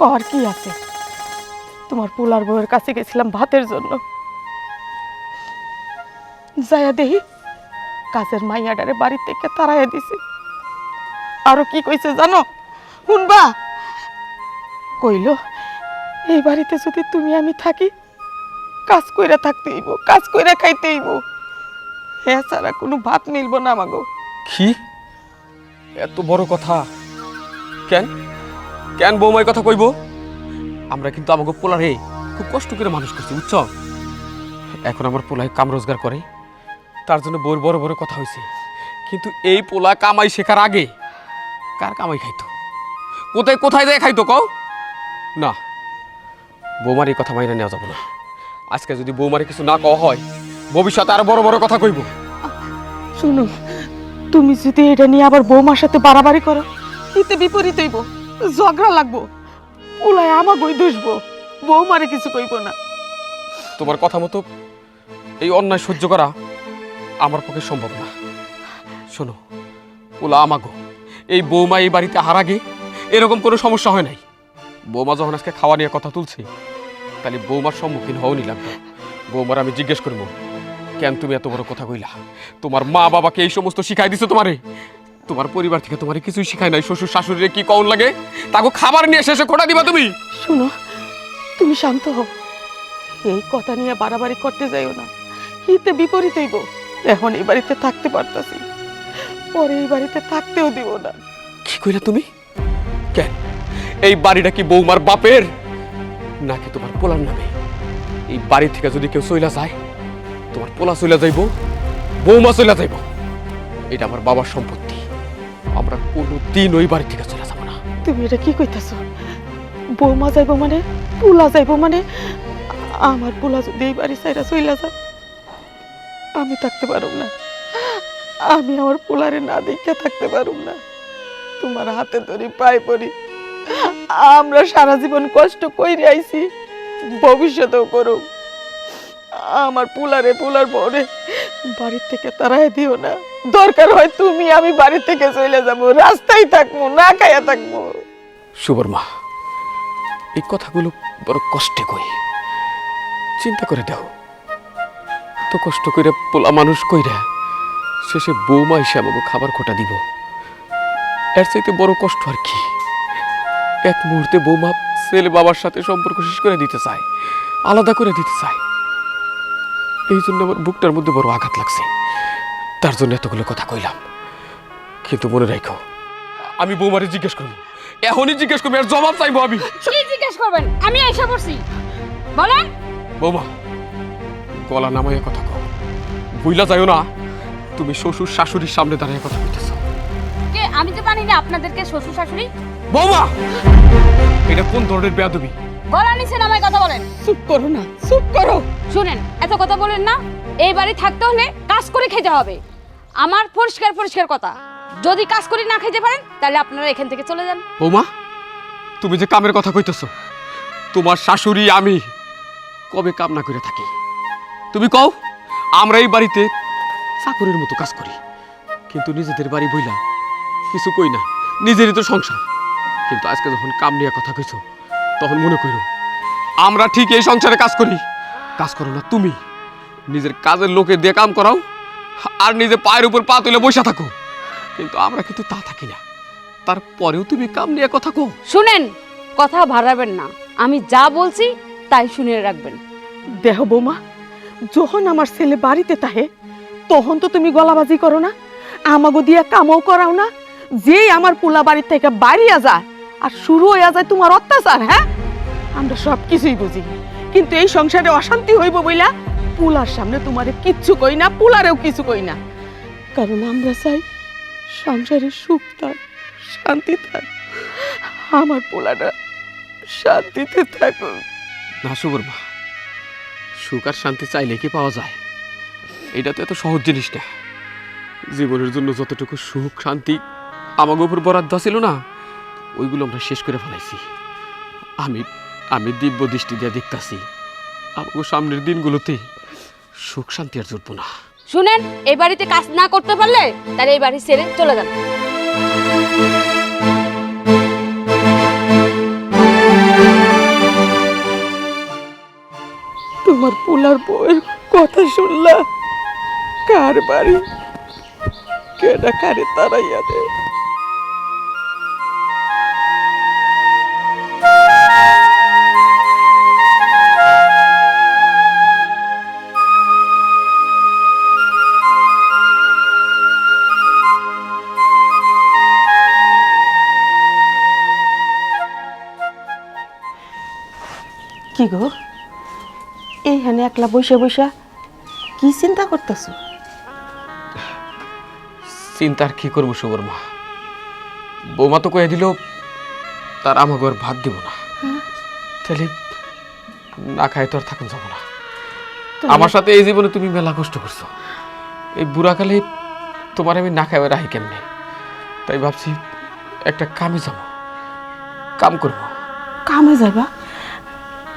কর কি আছে? তোমার পোলার বউয়ের কাছে গেছিলাম ভাতের জন্য, যাইয়া দেহি কাজের মাইয়াডারে বাড়ি থেকে তাড়াইয়া দিছি। আরো কি কইছে জানো? শুনবা? কইল এই বাড়িতে যদি তুমি আমি থাকি, কাজ কইরা থাকতে হইব, কাজ কইরা খাইতে হইব, হ্যাঁ ছাড়া কোনো ভাত মিলবো না আমাগো। কি এত বড় কথা? কেন কেন বৌমাই কথা কইব? আমরা কিন্তু আমাকে পোলারে খুব কষ্ট করে মানুষ করছি, বুঝছ? এখন আমার পোলায় কাম রোজগার করে, তার জন্য বউর বড় বড় কথা হয়েছে। কিন্তু এই পোলা কামাই শেখার আগে কার কামাই খাইতো, কোথায় কোথায় যায় খাইতো কও? না, বৌমার এই কথা মাইনা নেওয়া যাবে না। আজকে যদি বৌমারে কিছু না কওয়া হয়, ভবিষ্যতে আরো বড় বড় কথা কইব। শুনো, তুমি যদি এটা নিয়ে আবার বৌমার সাথে বাড়াবাড়ি করো, এতে বিপরীত হইব, ঝগড়া লাগবো, পোলায় আমাগোই দুষবো, বৌমারে কিছু কইব না। তোমার কথা মতো এই অন্যায় সহ্য করা আমার পক্ষে সম্ভব না। শোনো, পোলা আমাগো, এই বৌমা এই বাড়িতে আহার আগে এরকম কোনো সমস্যা হয় নাই। বৌমা যখন আজকে খাওয়া নিয়ে কথা তুলছে, তাহলে বৌমার সম্মুখীন হওনি লাগবে। বৌমার আমি জিজ্ঞেস করবো, কেন তুমি এত বড় কথা কইলা? তোমার মা বাবাকে এই সমস্ত শিখাই দিছো তোমারে? তোমার পরিবার থেকে তোমারে কিছুই শিখায় নাই। শ্বশুর শাশুড়িরে কি কওন লাগে, তাকে খাবার নিয়ে শেষে খোটা দিবা তুমি? শুনো, তুমি শান্ত হও, এই কথা নিয়ে বাড়াবাড়ি করতে যাইও না, হিতে বিপরীত হইব। এখন এই বাড়িতে থাকতে পারতাছি, পরে এই বাড়িতে থাকতেও দিব না। কি কইলা তুমি? কেন এই বাড়িটা কি বৌমার বাপের নাকি তোমার পোলার নামে? এই বাড়ি থেকে যদি কেউ চইলা যায়, তোমার পোলা চইলা যাইব, বৌমা চইলা যাইব। এটা আমার বাবার সম্পত্তি, আমরা কোনোদিন ওই বাড়ি থেকে চলে যাব না। তুমি এটা কি কইতাছো? বৌমা যাইব মানে, পোলা যাইব মানে? আমার পোলা যদি এই বাড়ি সাইরা চইলা যায়, আমি থাকতে পারুম না, আমি আমার পোলারে না দেখে থাকতে পারুম না। তোমার হাতে ধরি, পায়ে পড়ি, আমরা সারা জীবন কষ্ট কইরে আইছি, ভবিষ্যতেও করুম। আমার পোলারে, পোলার বউরে বাড়ির থেকে তাড়াই দিও না। দরকার হয় তুমি আমি বাড়ি থেকে চলে যাবো, রাস্তায় থাকবো, না খাইয়া থাকবো। শুভর মা, এই কথাগুলো বড় কষ্টে কই, চিন্তা করে দাও তো। কষ্ট কইরা পোলা মানুষ কইরা শেষে বৌমা এসে আমাকে খাবার খোটা দিব, এর চাইতে বড় কষ্ট আর কি? এক মুহূর্তে বৌমা ছেলে বাবার সাথে সম্পর্ক শেষ করে দিতে চায়, আলাদা করে দিতে চায়। এই জন্য আমার বুকটার মধ্যে বড় আঘাত লাগছে, তার জন্য এতগুলো কথা কইলাম। কিন্তু মনে রাখো, আমি বৌমারে জিজ্ঞেস করবো, এখনই জিজ্ঞেস করবো, এর জবাব চাইবো আমি। কি জিজ্ঞেস করবেন? আমি এসে পড়ছি, বলেন। বৌমা, গলা নামাইয়া কথা কও, ভুইলা যাইও না তুমি শ্বশুর শাশুড়ির সামনে দাঁড়িয়ে কথা কইতেছো। কে? আমি তো জানি না আপনাদেরকে শ্বশুর শাশুড়ি। বৌমা, এটা কোন ধরনের বেয়াদবি? গলা নিচে নামায় কথা বলেন। চুপ করো না, চুপ করো। শুনেন, এত কথা বলেন না। এই বাড়ি থাকতে হলে কাজ করে খেতে হবে, আমার পরিষ্কার পরিষ্কার কথা। যদি কাজ করে না খেতে পারেন তাহলে আপনারা এখান থেকে চলে যান। বৌমা, তুমি যে কামের কথা কইতেছো, তোমার শাশুড়ি আমি কবে কাম না করে থাকি? তুমি কও, আমরা এই বাড়িতে চাকরির মতো কাজ করি, কিন্তু নিজেদের বাড়ি বইলা কিছু কই না, নিজেরই তো সংসার। কিন্তু আজকে যখন কাম নিয়ে কথা কইছো, তখন মনে করো আমরা ঠিক এই সংসারে কাজ করি। কাজ করো না তুমি, নিজের কাজের লোকে দিয়ে কাম করাও, আর নিজে পায়ের উপর পা তুলে বসে থাকো। কিন্তু আমরা কিন্তু তা থাকি না, তারপরেও তুমি কাম নিয়ে কথা কও। শুনেন, কথা বাড়াবেন না, আমি যা বলছি তাই শুনে রাখবেন। দেহ বৌমা, যখন আমার ছেলে বাড়িতে তাহে তখন তো তুমি গলাবাজি করো না, আমাগো দিয়া কামও করাও না। যেই আমার পোলা বাড়ি থেকে বাড়িয়া যায় আর শুরু হইয়া যায় তোমার অত্যাচার। হ্যাঁ, আমরা সব কিছুই বুঝি, কিন্তু এই সংসারে অশান্তি হইব বইলা পোলার সামনে তোমারে কিচ্ছু কই না, পোলারেও কিছু কই না। কারণ আমরা চাই সংসারে সুখ থাক, শান্তি থাক, আমার পোলাটা শান্তিতে থাকুক। না শুভর মা, সুখ আর শান্তি চাইলে কি পাওয়া যায়? এটা তো এত সহজ জিনিস না। জীবনের জন্য যতটুকু সুখ শান্তি আমাকে উপর বরাদ্দ ছিল না, ওইগুলো আমরা শেষ করে ফেলাইছি। আমি আমি দিব্য দৃষ্টি দিয়ে দেখতাছি আমাকে সামনের দিনগুলোতে সুখ শান্তি আর জুটবো না। শুনেন, এই বাড়িতে কাজ না করতে পারলে তাহলে এই বাড়ি ছেড়ে চলে যান। তোমার পোলার বউয়ের কথা শুনলা? কার বাড়ি কেডা কারে তারাইয়া দে। কি গো, এইখানে একলা বৈশা বৈশা কি চিন্তা করতেছ? চিন্তা আর কি করবো শুভর মা, বৌমা তো কয়ে দিল তার আমাকে আর ভাত দিব না, তাহলে না খাই তো আর থাকুন যাবো না। আমার সাথে এই জীবনে তুমি মেলা কষ্ট করছো, এই বুড়াকালে তোমার আমি না খাইবে রাহি কেমনে? তাই ভাবছি একটা কামে যাব, কাম করব। কামে যাবা?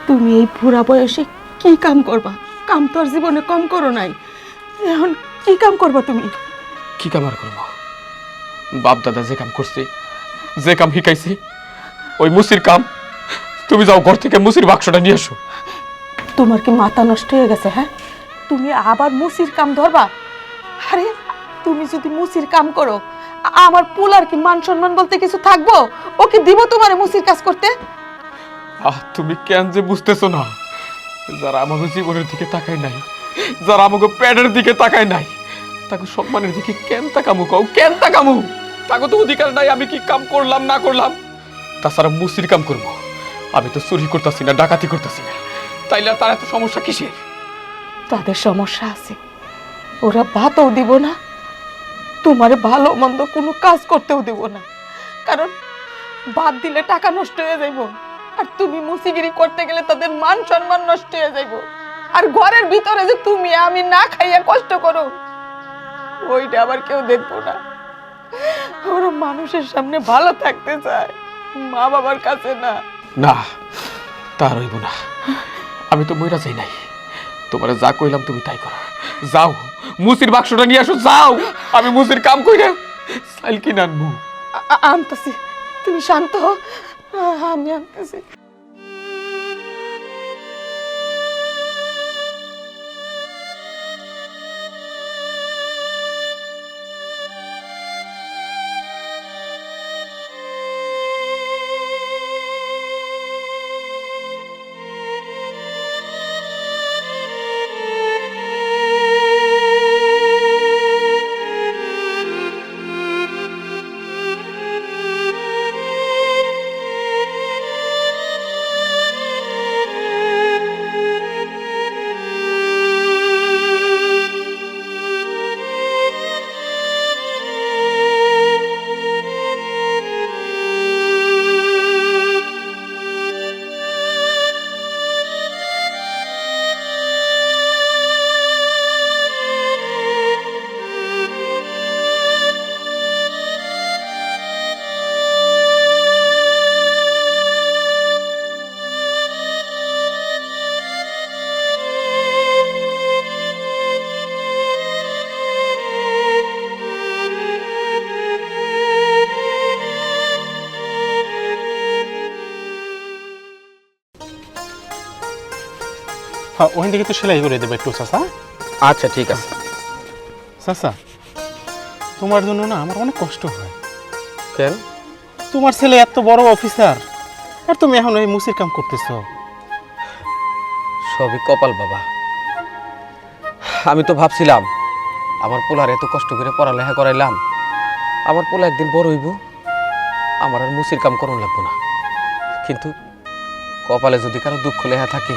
তুমি এই বুড়া বয়সে কি কাম করবা? কাম তো আর জীবনে কম করো নাই, এখন কি কাম করবা তুমি? কি কাম আর করবো? বাপ দাদা যে কাম করছে, যে কাম শিখাইছে, ওই মুসির কাম। তুমি যাও ঘর থেকে মুসির বাক্সটা নিয়ে আসো। তোমার কি মাথা নষ্ট হয়ে গেছে? হ্যাঁ, তুমি আবার মুসির কাম ধরবা? আরে তুমি যদি মুসির কাম করো, আমার পোলার কি মান সম্মান বলতে কিছু থাকবো? ও কি দিব তোমার মুসির কাজ করতে? তুমি কেন যে বুঝতেছো না? যারা আমাকে জীবনের দিকে তাকায় নাই, যারা আমাকে প্যাডের দিকে তাকায় নাই, তাকে সম্মানের দিকে কেন তাকামু? কও কেন তাকামু? তাকে তো অধিকার নাই আমি কি কাম করলাম না করলাম। তাছাড়া মুসির কাম করবো, আমি তো চুরি করতেছি না, ডাকাতি করতেছি না, তাইলে আর তার এত সমস্যা কিসের? তাদের সমস্যা আছে, ওরা ভাতও দিব না, তোমার ভালো মন্দ কোনো কাজ করতেও দেব না। কারণ ভাত দিলে টাকা নষ্ট হয়ে যাইব, আর তুমি মুসিগিরি করতে গেলে তাদের মান সম্মান নষ্ট হয়ে যাইব। আর ঘরের ভিতরে যে তুমি আমি না খাইয়া কষ্ট করো, ওইটা আবার কেউ দেখবো না। ওরা মানুষের সামনে ভালো থাকতে চায়, মা বাবার কাছে না। না, তা রইব না। আমি তো মইরা যাই নাই, তোমার যা কইলাম তুমি তাই করো। যাও মুসির বাক্সটা নিয়ে আসো, যাও। আমি মুসির কাম কইরা সাইল কিনে আনবো। আনতেছি, তুমি শান্ত হও, আমি আনতেছি। হ্যাঁ, ওখান থেকে তো সেলাই করে দেবে একটু চাচা। আচ্ছা ঠিক আছে। চাচা, তোমার জন্য না আমার অনেক কষ্ট হয়। কেন? তোমার ছেলে এত বড় অফিসার, আর তুমি এখন ওই মুসির কাম করতেছ। সবই কপাল বাবা। আমি তো ভাবছিলাম আমার পোলার এত কষ্ট করে পড়ালেখা করাইলাম, আমার পোলা একদিন বড় হইব, আমার আর মুসির কাম করুন লাগবো না। কিন্তু কপালে যদি কারো দুঃখ লেখা থাকে,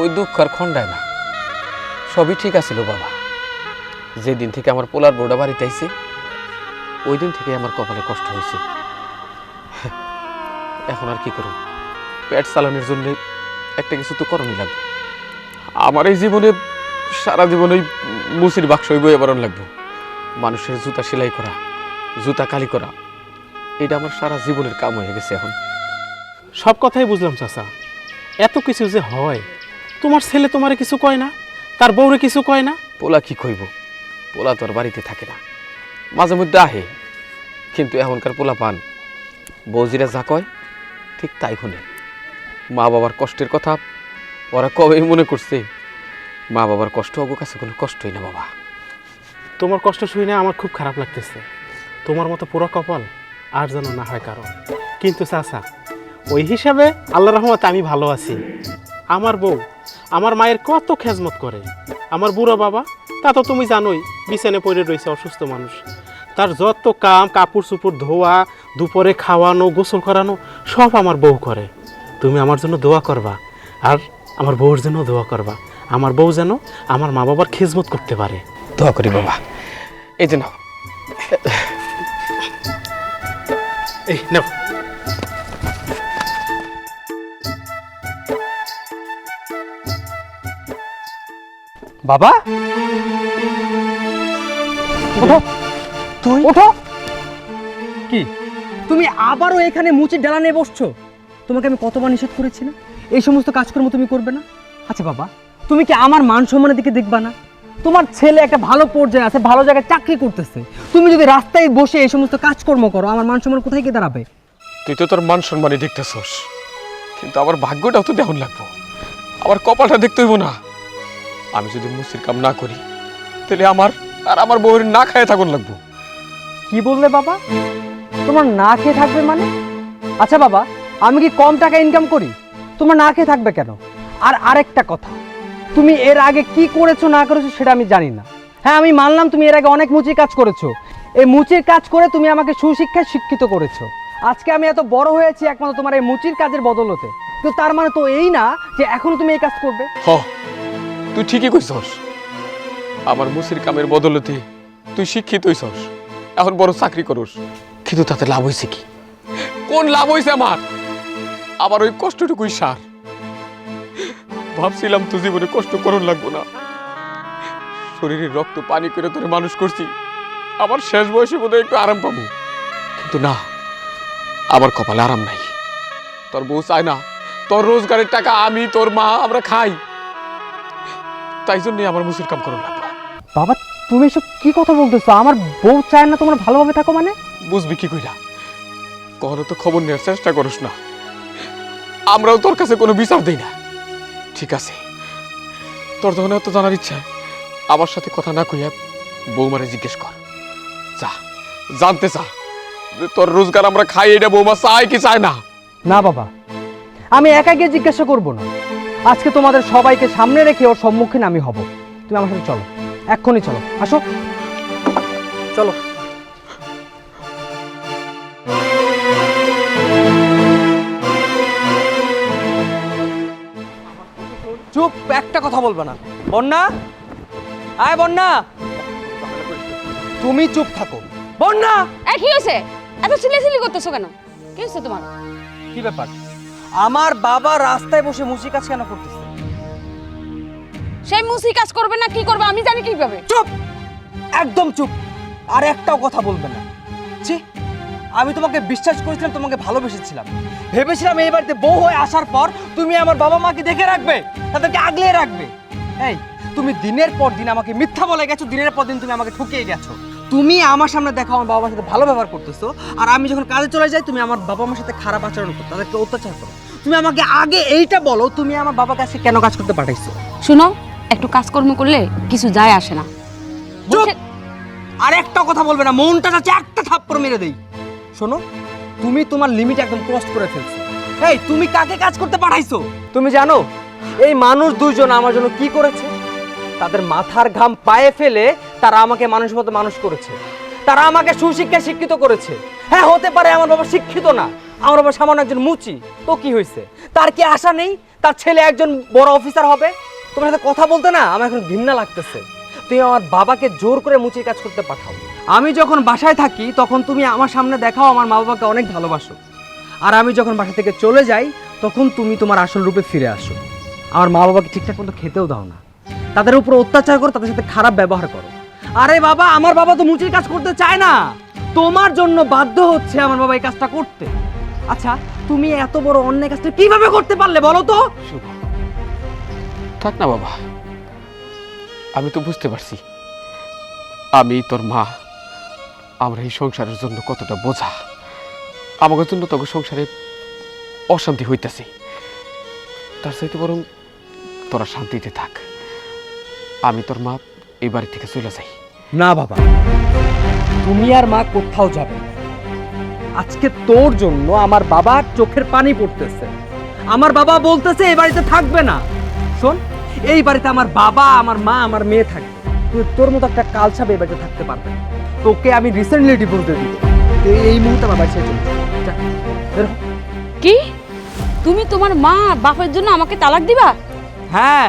ওই দুঃখ আর খণ্ডায় না। সবই ঠিক আছিল বাবা, যেদিন থেকে আমার পোলার বউটা বাড়িতে আইছে ওই দিন থেকে আমার কপালে কষ্ট হয়েছে। এখন আর কি করুন, পেট চালানোর জন্য একটা কিছু তো করণই লাগবে। আমার এই জীবনে সারা জীবনে মুসির বাক্সই বয়ে বেড়ানো লাগবে। মানুষের জুতা সেলাই করা, জুতা কালি করা, এটা আমার সারা জীবনের কাম হয়ে গেছে। এখন সব কথাই বুঝলাম চাচা, এত কিছু যে হয়, তোমার ছেলে তোমারে কিছু কয় না, তার বউরে কিছু কয় না? পোলা কি কইব, পোলা তো আর বাড়িতে থাকে না, মাঝে মধ্যে আহে। কিন্তু এখনকার পোলা পান বৌজিরা যা কয় ঠিক তাই শুনে। মা বাবার কষ্টের কথা ওরা কবেই মনে করছে। মা বাবার কষ্ট ওর কাছে কোনো কষ্টই না বাবা। তোমার কষ্ট শুনে আমার খুব খারাপ লাগতেছে। তোমার মতো পুরো কপাল আর যেন না হয় কারণ। কিন্তু চাচা, ওই হিসাবে আল্লাহ রহমতে আমি ভালো আছি। আমার বউ আমার মায়ের কত খেজমত করে। আমার বুড়ো বাবা তা তো তুমি জানোই, বিছানে পড়ে রয়েছে, অসুস্থ মানুষ। তার যত কাম, কাপড় চুপড় ধোয়া, দুপুরে খাওয়ানো, গোসল করানো সব আমার বউ করে। তুমি আমার জন্য দোয়া করবা, আর আমার বউর জন্য দোয়া করবা। আমার বউ যেন আমার মা বাবার খেজমত করতে পারে। দোয়া করি বাবা। এই যে নাও। এই নাও। বাবা ওঠো, তুই ওঠো। কি তুমি আবারও এখানে মুচির ডালা নিয়ে বসছো? তোমাকে আমি কতবার নিষেধ করেছি না এই সমস্ত কাজকর্ম তুমি করবে না? আচ্ছা বাবা, তুমি কি আমার মান সম্মানের দিকে দেখবা না? তোমার ছেলে একটা ভালো পর্যায়ে আছে, ভালো জায়গায় চাকরি করতেছে। তুমি যদি রাস্তায় বসে এই সমস্ত কাজকর্ম করো, আমার মান সম্মান কোথায় গিয়ে দাঁড়াবে? তুই তো তোর মান সম্মানই দেখতেছস, কিন্তু আমার ভাগ্যটাও তো দেখুন লাগবো, আমার কপালটা দেখতে হইব না। আমি যদি মুসির কাম না করি তাহলে আমার আর আমার বউয়ের না খায় থাকুন লাগবো। কি বললে বাবা? তোমার না খেয়ে থাকবে মানে? আচ্ছা বাবা, আমি কি কম টাকা ইনকাম করি? তোমার না খেয়ে থাকবে কেন? আর আরেকটা কথা, তুমি এর আগে কি করেছো না করেছো সেটা আমি জানি না। হ্যাঁ, আমি মানলাম তুমি এর আগে অনেক মুচির কাজ করেছো। এই মুচির কাজ করে তুমি আমাকে সুশিক্ষায় শিক্ষিত করেছো। আজকে আমি এত বড় হয়েছি একমাত্র তোমার এই মুচির কাজের বদলতে। কিন্তু তার মানে তো এই না যে এখনো তুমি এই কাজ করবে। হ, তুই ঠিকই কইছস। আমার মুসির কামের বদলতে তুই শিক্ষিত হইছস, এখন বড় চাকরি করস। কিন্তু তাতে লাভ হইছে কি? কোন লাভ হইছে আমার? আবার ওই কষ্টটুকুই সার। ভাবছিলাম তুই জীবনে কষ্ট করুন লাগবো না, শরীরের রক্ত পানি করে তোরে মানুষ করছি, আমার শেষ বয়সে বোধহয় একটু আরাম পাবো। কিন্তু না, আমার কপালে আরাম নাই। তোর বউ চায় না তোর রোজগারের টাকা আমি তোর মা আমরা খাই, তাই জন্যই আমার মুসির কাম করুন লাগবো। বাবা, তুমি এসব কি কথা বলতেছো? আমার বউ চায় না তোমরা ভালোভাবে থাকো মানে? বুঝবি কি কইরা? কখনো তো খবর নেওয়ার চেষ্টা করিস না, আমরাও তোর কাছে কোনো বিচার দেই না। ঠিক আছে, তোর যখন এত জানার ইচ্ছা, আমার সাথে কথা না কইয়া বৌমারে জিজ্ঞেস কর। যা, জানতে চা যে তোর রোজগার আমরা খাই, এটা বৌমা চায় কি চায় না। না বাবা, আমি একা গিয়ে জিজ্ঞাসা করব না। আজকে তোমাদের সবাইকে সামনে রেখে ওর সম্মুখীন আমি হব। তুমি আমার সাথে চলো, এক্ষুনি চলো, আসো চলো। চুপ, একটা কথা বলবে না। বন্যা, আয় বন্যা, তুমি চুপ থাকো। বন্যা, এই কি হয়েছে? এত চিল্লাচিল্লি করতেছো কেন? কি হয়েছে তোমার? কি ব্যাপার? আমার বাবা রাস্তায় বসে মুসি কাজ কেন করতেছে? সেই মুসি কাজ করবে না কি করবে আমি জানি কিভাবে। চুপ, একদম চুপ, আর একটাও কথা বলবে না। ছি, আমি তোমাকে বিশ্বাস করেছিলাম, তোমাকে ভালোবেসেছিলাম, ভেবেছিলাম এই বাড়িতে বউ হয়ে আসার পর তুমি আমার বাবা মাকে দেখে রাখবে, তাদেরকে আগলে রাখবে। এই, তুমি দিনের পর দিন আমাকে মিথ্যা বলে গেছো, দিনের পর দিন তুমি আমাকে ঠকিয়ে গেছো। তুমি আমার সামনে দেখো আমার বাবার সাথে ভালো ব্যবহার করতেছো, আর আমি যখন কাজে চলে যাই তুমি আমার বাবা মার সাথে খারাপ আচরণ করো, তাদেরকে অত্যাচার করো। তুমি আমাকে আগে এইটা বলো, তুমি আমার বাবার কাছে কেন কাজ করতে পাঠাইছো? শুনো, একটু কাজকর্ম করলে কিছু যায় আসে না। চুপ, আর একটা কথা বলবে না, মনটা চাচ্ছে একটা থাপ্পড় মেরে দেই। শোনো, তুমি তোমার লিমিট একদম ক্রস করে ফেলছো। এই, তুমি কাকে কাজ করতে পাঠাইছো? তুমি জানো এই মানুষ দুইজন আমার জন্য কি করেছে? তাদের মাথার ঘাম পায়ে ফেলে তারা আমাকে মানুষের মতো মানুষ করেছে। তারা আমাকে সুশিক্ষায় শিক্ষিত করেছে। হ্যাঁ, হতে পারে আমার বাবা শিক্ষিত না, আমার বাবা সামান্য একজন মুচি, তো কি হয়েছে? তার কি আশা নেই তার ছেলে একজন বড় অফিসার হবে? তোমার সাথে কথা বলতে না আমার এখন ঘৃণা লাগতেছে। তুমি আমার বাবাকে জোর করে মুচির কাজ করতে পাঠাও। আমি যখন বাসায় থাকি তখন তুমি আমার সামনে দেখাও আমার মা বাবাকে অনেক ভালোবাসো, আর আমি যখন বাসা থেকে চলে যাই তখন তুমি তোমার আসল রূপে ফিরে আসো। আমার মা বাবাকে ঠিকঠাক মতো খেতেও দাও না, তাদের উপর অত্যাচার করো, তাদের সাথে খারাপ ব্যবহার করো। আরে বাবা, আমার বাবা তো মুচির কাজ করতে চায় না, তোমার জন্য বাধ্য হচ্ছে আমার বাবা এই কাজটা করতে। আচ্ছা, তুমি এত বড় অন্যায় কাজটা কিভাবে করতে পারলে বলো তো? শুভ, থাক না বাবা, আমি তো বুঝতে পারছি আমি তোর মা আমরা এই সংসারের জন্য কতটা বোঝা। আমাদের জন্য তোকে সংসারে অশান্তি হইতেছে, তার চাইতে বরং তোরা শান্তিতে থাক। আমি তোর মা এই বাড়ি থেকে চলে যাই। না বাবা, তুমি আর মা কোথাও যাবে না। আজকে তোর জন্য আমার বাবার চোখের পানি পড়তেছে। আমার বাবা বলতেছে এই বাড়িতে থাকবে না। শোন, এই বাড়িতে আমার বাবা, আমার মা, আমার মেয়ে থাকবে। তুই তোর মতো একটা কালছাপ এই বাড়িতে থাকতে পারবে না। তোকে আমি রিসেন্টলি ডিভোর্স দিয়ে দিব। তুই এই মুহূর্তে আমার বাড়ি ছেড়ে চলে যা। বের হ। কি তুমি তোমার মা বাপের জন্য আমাকে তালাক দিবা? হ্যাঁ,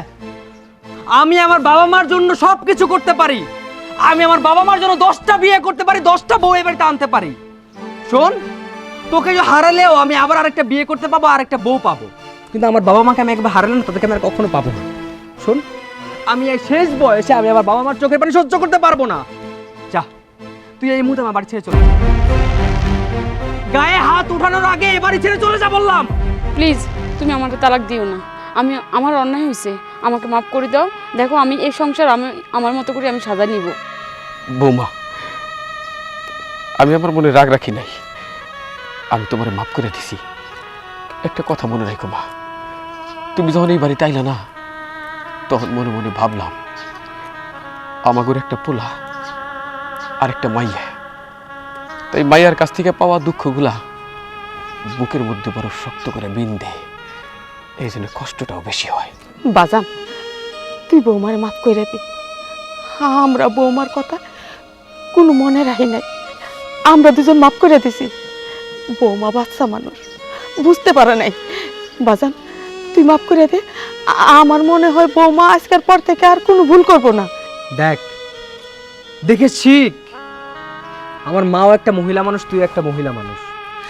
আমি আমার বাবা মার জন্য সবকিছু করতে পারি। আমি আমার বাবা মার জন্য 10টা বিয়ে করতে পারি, 10টা বউ এই বাড়িতে আনতে পারি। শোন, তোকে যে হারালেও আমি আবার আরেকটা বিয়ে করতে পাবো, আরেকটা বউ পাবো, কিন্তু আমার বাবা মাকে আমি একবার হারালে না, তাদেরকে আমি আর কখনো পাবো না। শোন, আমি এই শেষ বয়সে আমি আমার বাবা মার চোখের পানি সহ্য করতে পারবো না। যা, তুই এই মুহূর্তে আমার বাড়ি ছেড়ে চলে যা। গায়ে হাত উঠানোর আগে এই বাড়ি ছেড়ে চলে যা বললাম। প্লিজ তুমি আমাকে তালাক দিও না। আমার অন্যায় হয়েছে, আমাকে মাফ করে দাও। দেখো আমি এই সংসার আমি আমার মতো করে আমি সাজা নিব। বৌমা, আমি আমার মনে রাগ রাখি নাই, আমি তোমারে মাফ করে দিছি। একটা কথা মনে রাখো মা, তুমি যখন এই বাড়িতে আইলা না, তখন মনে মনে ভাবলাম আমাগোর একটা পোলা আর একটা মাইয়া। তাই মাইয়ার কাছ থেকে পাওয়া দুঃখগুলা বুকের মধ্যে বড় শক্ত করে বিন্ধে, এই জন্য কষ্টটাও বেশি হয়। বাজান, তুই বৌমারে মাফ করে দে। আমরা বৌমার কথা কোনো মনে রাখি নাই, আমরা দুজন মাফ করে দিছি। বৌমা বাচ্চা মানুষ, বুঝতে পারে নাই। বাজান, তুই মাফ করে দে। আমার মনে হয় বৌমা আজকের পর থেকে আর কোনো ভুল করবো না। দেখ, দেখে শিখ। আমার মাও একটা মহিলা মানুষ, তুই একটা মহিলা মানুষ।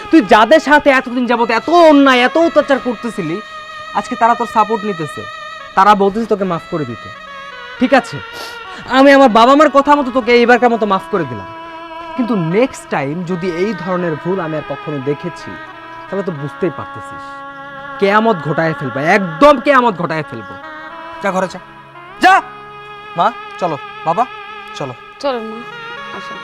তুই যাদের সাথে এতদিন যাবত এত অন্যায়, এত অত্যাচার করতেছিলি, আজকে তারা তোর সাপোর্ট নিতেছে, তারা বলতেছে তোকে মাফ করে দিতে। ঠিক আছে, আমি আমার বাবা মার কথা মতো তোকে এইবারকার মতো মাফ করে দিলাম, কিন্তু নেক্সট টাইম যদি এই ধরনের ভুল আমি আর কখনো দেখেছি, তাহলে তো বুঝতেই পারতেছিস কেয়ামত ঘটায় ফেলবো, একদম কেয়ামত ঘটায় ফেলবো। যা ঘরে যা, যা। মা চলো, বাবা চলো। চলো মা, আসো।